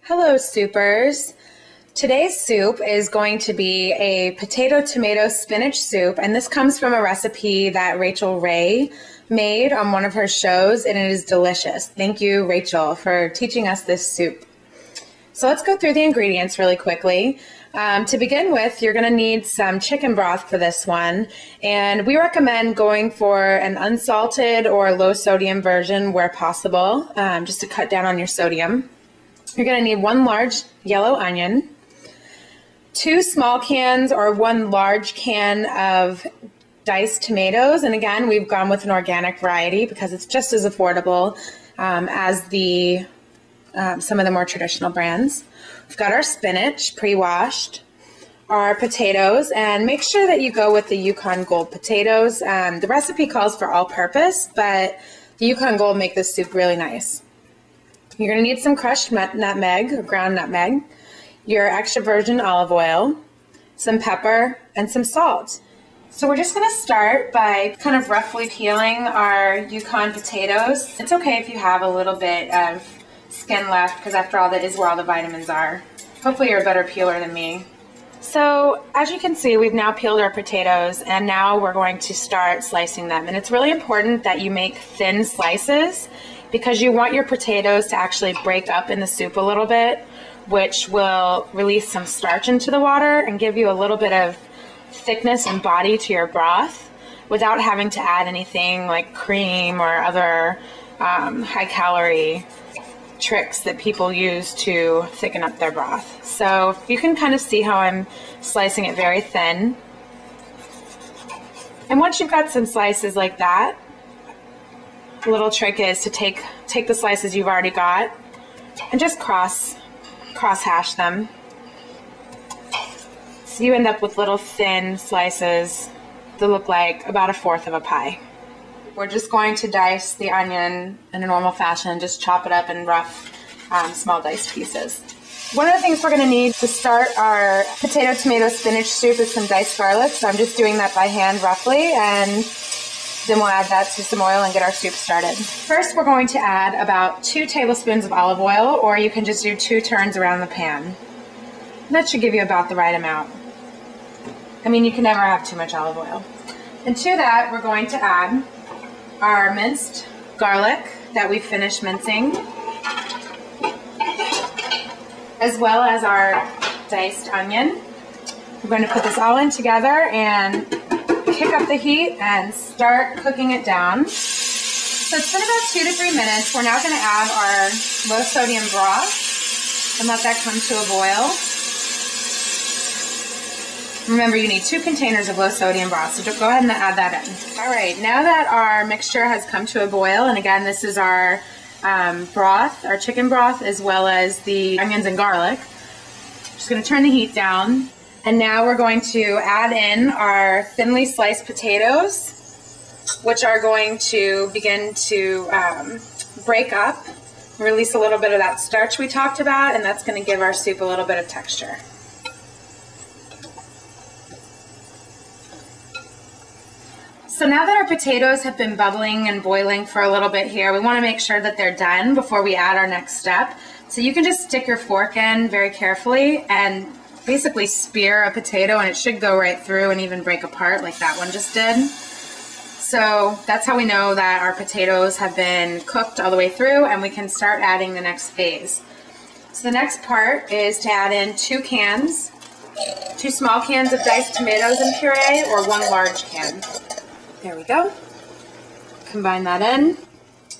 Hello, soupers. Today's soup is going to be a potato tomato spinach soup, and this comes from a recipe that Rachael Ray made on one of her shows, and it is delicious. Thank you, Rachael, for teaching us this soup. So let's go through the ingredients really quickly. To begin with, you're going to need some chicken broth for this one, and we recommend going for an unsalted or low sodium version where possible, just to cut down on your sodium. You're going to need 1 large yellow onion, 2 small cans or 1 large can of diced tomatoes, and again, we've gone with an organic variety because it's just as affordable as some of the more traditional brands. We've got our spinach pre-washed, our potatoes, and make sure that you go with the Yukon Gold potatoes. The recipe calls for all-purpose, but the Yukon Gold make this soup really nice. You're going to need some crushed nutmeg, or ground nutmeg, your extra virgin olive oil, some pepper, and some salt. So we're just going to start by kind of roughly peeling our Yukon potatoes. It's okay if you have a little bit of skin left, because after all, that is where all the vitamins are. Hopefully you're a better peeler than me. So as you can see, we've now peeled our potatoes, and now we're going to start slicing them. And it's really important that you make thin slices, because you want your potatoes to actually break up in the soup a little bit, which will release some starch into the water and give you a little bit of thickness and body to your broth without having to add anything like cream or other high-calorie tricks that people use to thicken up their broth. So you can kind of see how I'm slicing it very thin. And once you've got some slices like that, the little trick is to take the slices you've already got and just cross hash them. So you end up with little thin slices that look like about 1/4 of a pie. We're just going to dice the onion in a normal fashion, just chop it up in rough, small diced pieces. One of the things we're going to need to start our potato tomato spinach soup is some diced garlic, so I'm just doing that by hand roughly, and then we'll add that to some oil and get our soup started. First, we're going to add about 2 tablespoons of olive oil, or you can just do 2 turns around the pan. That should give you about the right amount. I mean, you can never have too much olive oil. And to that, we're going to add our minced garlic that we finished mincing, as well as our diced onion. We're going to put this all in together and kick up the heat and start cooking it down. So it's been about 2 to 3 minutes. We're now going to add our low sodium broth and let that come to a boil. Remember, you need 2 containers of low sodium broth, so go ahead and add that in. All right, now that our mixture has come to a boil, and again, this is our broth, our chicken broth, as well as the onions and garlic. Just going to turn the heat down. And now we're going to add in our thinly sliced potatoes, which are going to begin to break up, release a little bit of that starch we talked about, and that's going to give our soup a little bit of texture. So now that our potatoes have been bubbling and boiling for a little bit here, we want to make sure that they're done before we add our next step. So you can just stick your fork in very carefully and basically spear a potato, and it should go right through and even break apart like that one just did. So that's how we know that our potatoes have been cooked all the way through, and we can start adding the next phase. So the next part is to add in 2 small cans of diced tomatoes and puree, or 1 large can. There we go. Combine that in,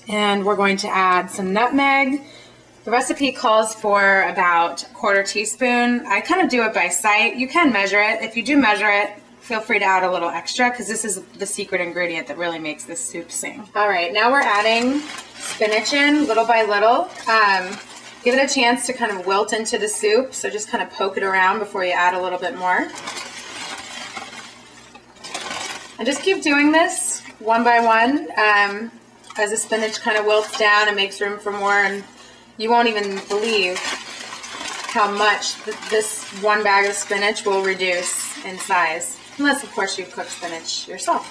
and we're going to add some nutmeg. The recipe calls for about 1/4 teaspoon. I kind of do it by sight. You can measure it. If you do measure it, feel free to add a little extra, because this is the secret ingredient that really makes this soup sing. All right, now we're adding spinach in little by little. Give it a chance to kind of wilt into the soup, so just kind of poke it around before you add a little bit more. And just keep doing this one by one as the spinach kind of wilts down and makes room for more, and you won't even believe how much this 1 bag of spinach will reduce in size, unless of course you've cooked spinach yourself.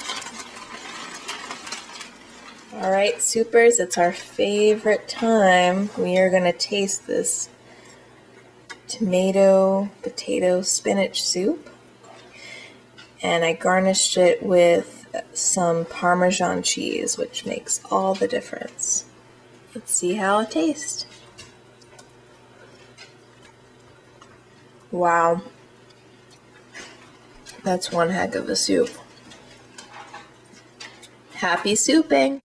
All right, supers, it's our favorite time. We are going to taste this tomato, potato, spinach soup. And I garnished it with some Parmesan cheese, which makes all the difference. Let's see how it tastes. Wow. That's one heck of a soup. Happy souping!